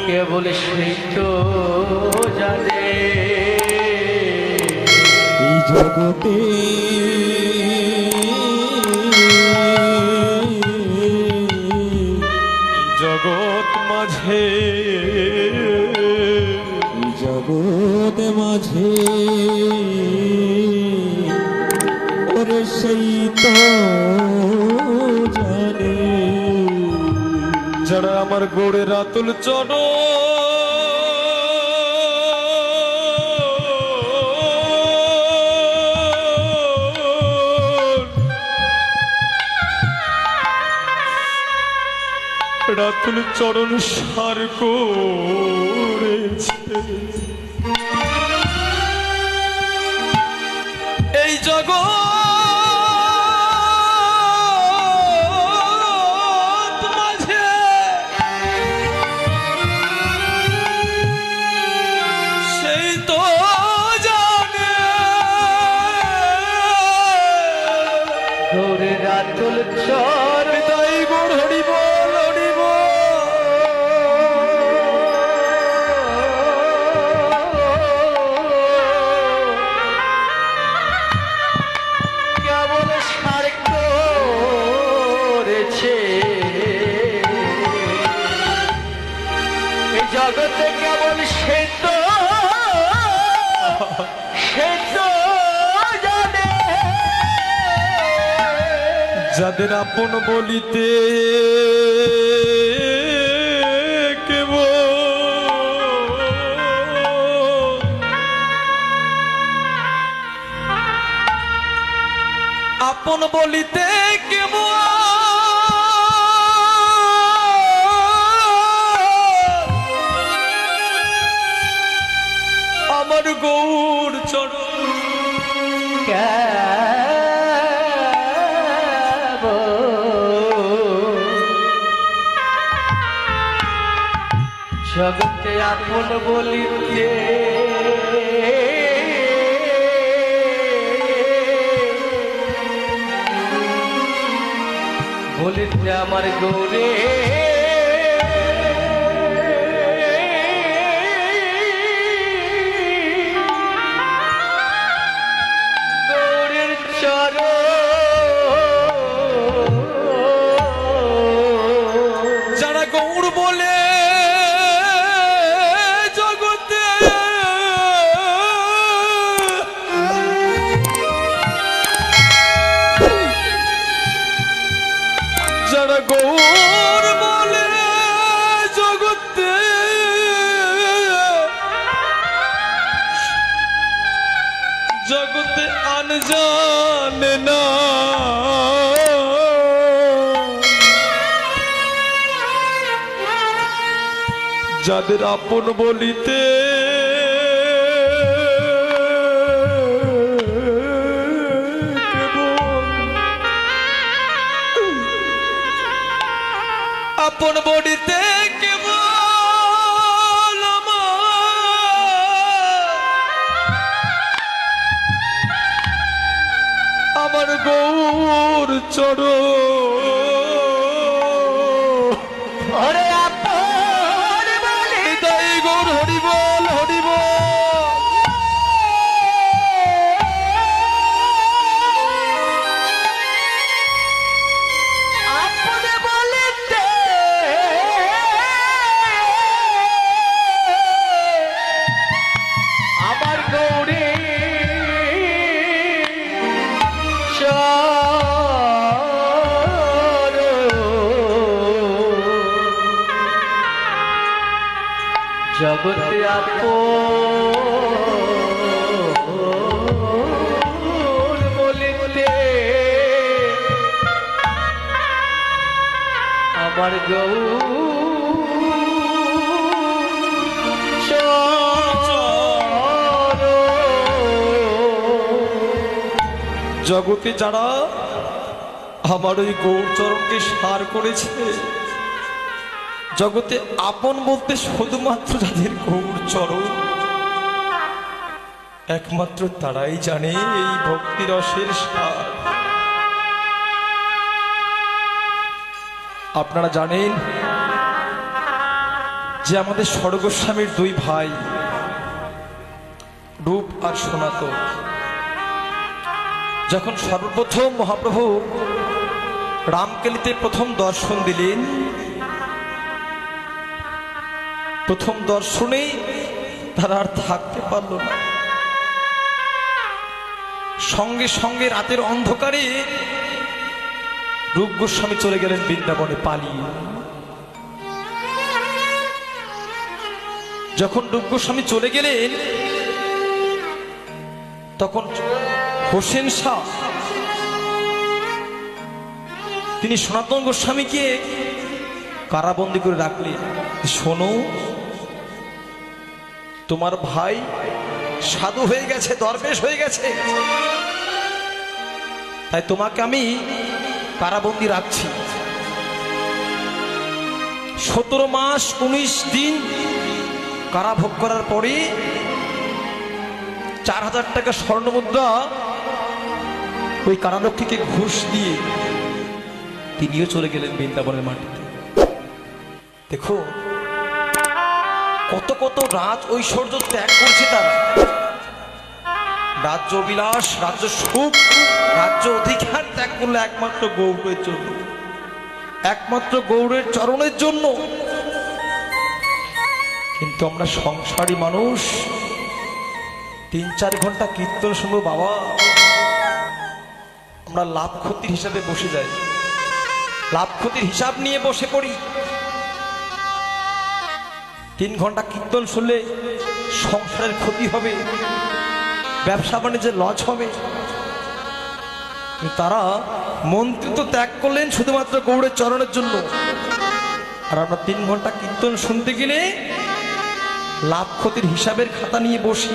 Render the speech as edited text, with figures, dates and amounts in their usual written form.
কেবল সেই তো জানে এই জগতে জগৎ মাঝে জগৎ মাঝে ওরে সেই তো জানে যারা আমার গোড়ের আতুল চরণ রাতুল চরণ সার করেছে এই জগৎ মাঝে সেই তো জানে গৌরে রাতুল চর তাই গোড় হরিব কেবল সার করেছে এই জগতে কেবল সে তো জানে যাদের আপন বলিতে আপন বলিতে আমার গৌর চরণ জগতে আপন বলিতে বলিতে আমার গৌরে গৌরের চরণ যারা গৌর বলে জগতে যারা গৌর বলে জগতে জগতে আন জানে না যাদের আপন বলিতে আপন বলিতে কেবল আমার গৌর চরণ ওরে আপন বলে তাই গৌর হরিবল হরিবল আপন বলিতে আমার গৌরী জগতে আপন বলিতে আমার জগতে যারা আমার ওই গৌরচরণকে সার করেছে জগতে আপন বলতে শুধুমাত্র যাদের গৌর চরণ, একমাত্র তারাই জানে এই ভক্তি রসের স্বাদ। আপনারা জানেন যে আমাদের স্বর্গস্বামীর দুই ভাই রূপ আর সনাতন যখন সর্বপ্রথম মহাপ্রভু রামকেলিতে প্রথম দর্শন দিলেন, প্রথম দর্শনেই তারা আর থাকতে পারল না। সঙ্গে সঙ্গে রাতের অন্ধকারে রূপ গোস্বামী চলে গেলেন বৃন্দাবনে পালিয়ে। যখন রূপ গোস্বামী চলে গেলেন তখন হোসেন শাহ তিনি সনাতন গোস্বামীকে কারাবন্দী করে রাখলেন। শোনো, তোমার ভাই সাধু হয়ে গেছে, দরবেশ হয়ে গেছে, তাই তোমাকে আমি কারাবন্দী রাখছি। 17 মাস 19 দিন কারাভোগ করার পরে 4000 টাকা স্বর্ণমুদ্রা ওই কারারক্ষীকে ঘুষ দিয়ে তিনিও চলে গেলেন বৃন্দাবনের মাটিতে। দেখো কত কত রাজ ঐশ্বর্য ত্যাগ করছে তারা, রাজ্য বিলাস, রাজ্য সুখ, রাজ্য অধিকার ত্যাগ করলো একমাত্র গৌরের জন্য, একমাত্র গৌরের চরণের জন্য। কিন্তু আমরা সংসারী মানুষ 3-4 ঘন্টা কীর্তন শুনবো বাবা, আমরা লাভ ক্ষতির হিসাবে বসে যাই, লাভ ক্ষতির হিসাব নিয়ে বসে পড়ি। 3 ঘন্টা কীর্তন শুনলে সংসারের ক্ষতি হবে, ব্যবসা বাণিজ্যে লস হবে। তারা মন্ত্রী তো ত্যাগ করলেন শুধুমাত্র গৌড়ের চরণের জন্য, আর আমরা 3 ঘন্টা কীর্তন শুনতে গেলে লাভ ক্ষতির হিসাবের খাতা নিয়ে বসি।